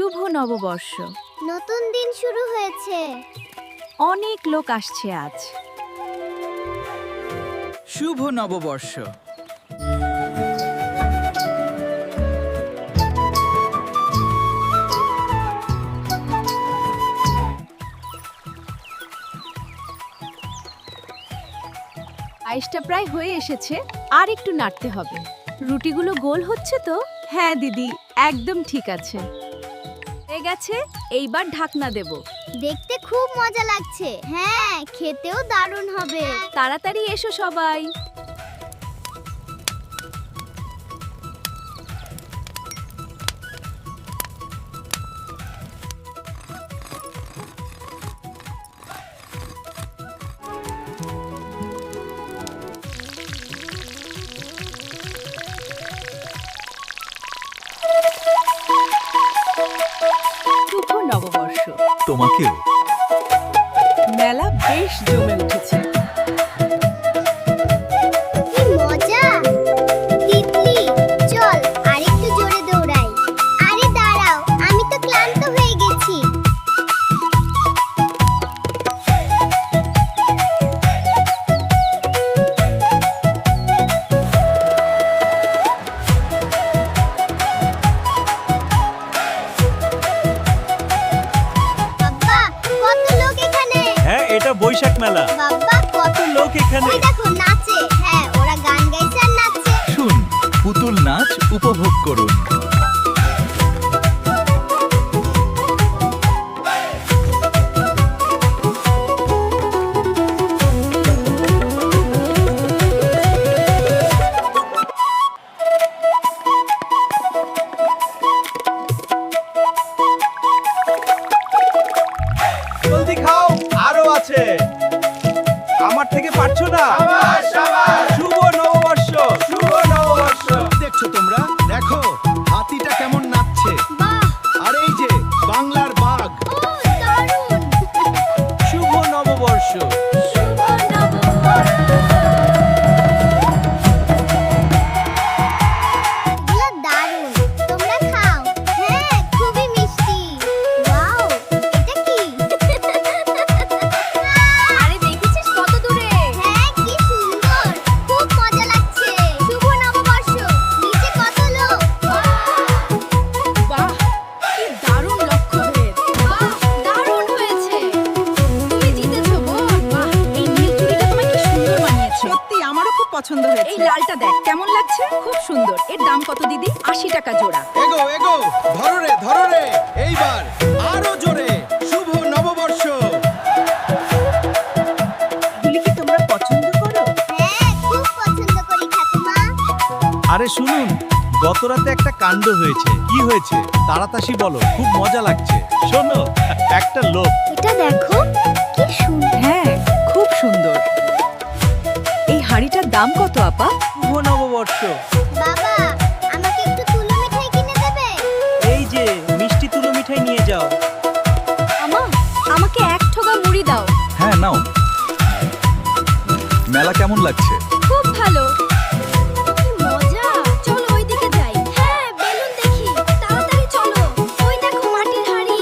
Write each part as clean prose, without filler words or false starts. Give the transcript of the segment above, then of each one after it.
শুভ নববর্ষ। নতুন দিন শুরু হয়েছে। অনেক লোক আসছে আজ। শুভ নববর্ষ। পায়েসটা প্রায় হয়ে এসেছে, আর একটু নাড়তে হবে। রুটিগুলো গোল হচ্ছে তো? হ্যাঁ দিদি, একদম ঠিক আছে। হয়ে গেছে, এইবার ঢাকনা দেব। দেখতে খুব মজা লাগছে। হ্যাঁ, খেতেও দারুণ হবে। তাড়াতাড়ি এসো সবাই। শুভ নববর্ষ। তোমাকেও। মেলা বেশ জমে উঠেছে। কি মজা! তিতলি, চল আরেকটু জোরে দৌড়াই। আরে দাঁড়াও, আমি তো ক্লান্ত হয়ে গেছি। বাবা, কত লোক এখানে! হ্যাঁ, এটা বৈশাখ মেলা। বাবা, কত লোক এখানে। ওই দেখো নাচে। হ্যাঁ, ওরা গান গাইছে আর নাচছে। শুন, পুতুল নাচ উপভোগ করুন। জলদি খাও, আরো আছে। আমার থেকে পারছো না। শুভ নববর্ষ। শুভ নববর্ষ। দেখছো তোমরা? দেখো হাতিটা কেমন নাচছে। বাহ, আর এই যে বাংলার বাঘ। ও দারুণ! শুভ নববর্ষ। শুভ নববর্ষ! এগুলো দারুণ। তোমরা খাও। হ্যাঁ, খুবই মিষ্টি। ওয়াও, এটা কি? আরে দেখেছিস কত দূরে? হ্যাঁ, কি সুন্দর। খুব মজা লাগছে। শুভ নববর্ষ। নিচে কত লোক। বাহ, কি দারুণ লক্ষ্যভেদ। বাহ, দারুণ হয়েছে। তুমি জিতেছো বোন। বাহ, এই নীল চুড়িটা তোমায় কি সুন্দর মানিয়েছে। সত্যি আমারও খুব পছন্দ হয়েছে। এই লালটা দেখ কেমন লাগছে। খুব সুন্দর। এর দাম কত দিদি? 80 টাকা জোড়া। এগো এগো, ধরো রে। এইবার আরো জোরে। শুভ নববর্ষ। এগুলি কি তোমরা পছন্দ করো? হ্যাঁ, খুব পছন্দ করি ঠাকুমা। আরে শুনুন, গত রাতে একটা কাণ্ড হয়েছে। কি হয়েছে তাড়াতাড়ি বলো, খুব মজা লাগছে। শোনো, একটা লোক। এটা দেখো, কি সুন্দর। হ্যাঁ, খুব সুন্দর। এই হাড়িটার দাম কত আপা? শুভ নববর্ষ। বাবা, আমাকে একটু তুলো মিঠাই কিনে দেবে? এই যে মিষ্টি তুলো মিঠাই নিয়ে যাও। আমা, আমাকে এক ঠোকা মুড়ি দাও। হ্যাঁ, নাও। মেলা কেমন লাগছে? খুব ভালো। কি মজা! চলো ওইদিকে যাই। হ্যাঁ, বেলুন দেখি। তাড়াতাড়ি চলো। ওই দেখো মাটির হাঁড়ি।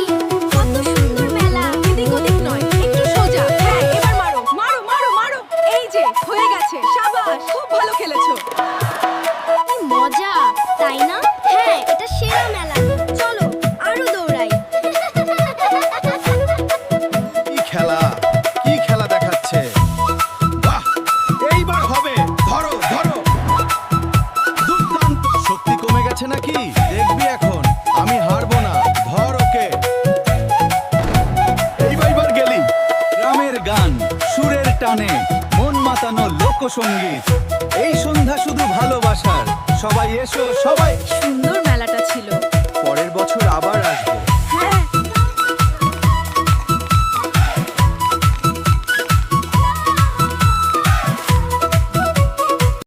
কত সুন্দর মেলা। এদিক ওদিক নয়, একটু সোজা। হ্যাঁ, এবার মারো মারো মারো মারো। এই যে হয়ে গেছে। শাবাশ, খুব ভালো খেলেছো। কি মজা, তাই না? হ্যাঁ, এটা সেরা মেলা। চলো আরো দৌড়াই। কি খেলা দেখাচ্ছে। বাহ, এইবার হবে। ধরো। দুর্দান্ত। শক্তি কমে গেছে নাকি? দেখবি এখন। আমি হারবো না। ধর ওকে। এইবার গেলি। গ্রামের গান, সুরের টানে, মন মাতানো লোকসঙ্গীত। এই সন্ধ্যা শুধু ভালোবাসার। সবাই এসো, সবাই। সুন্দর মেলাটা ছিল।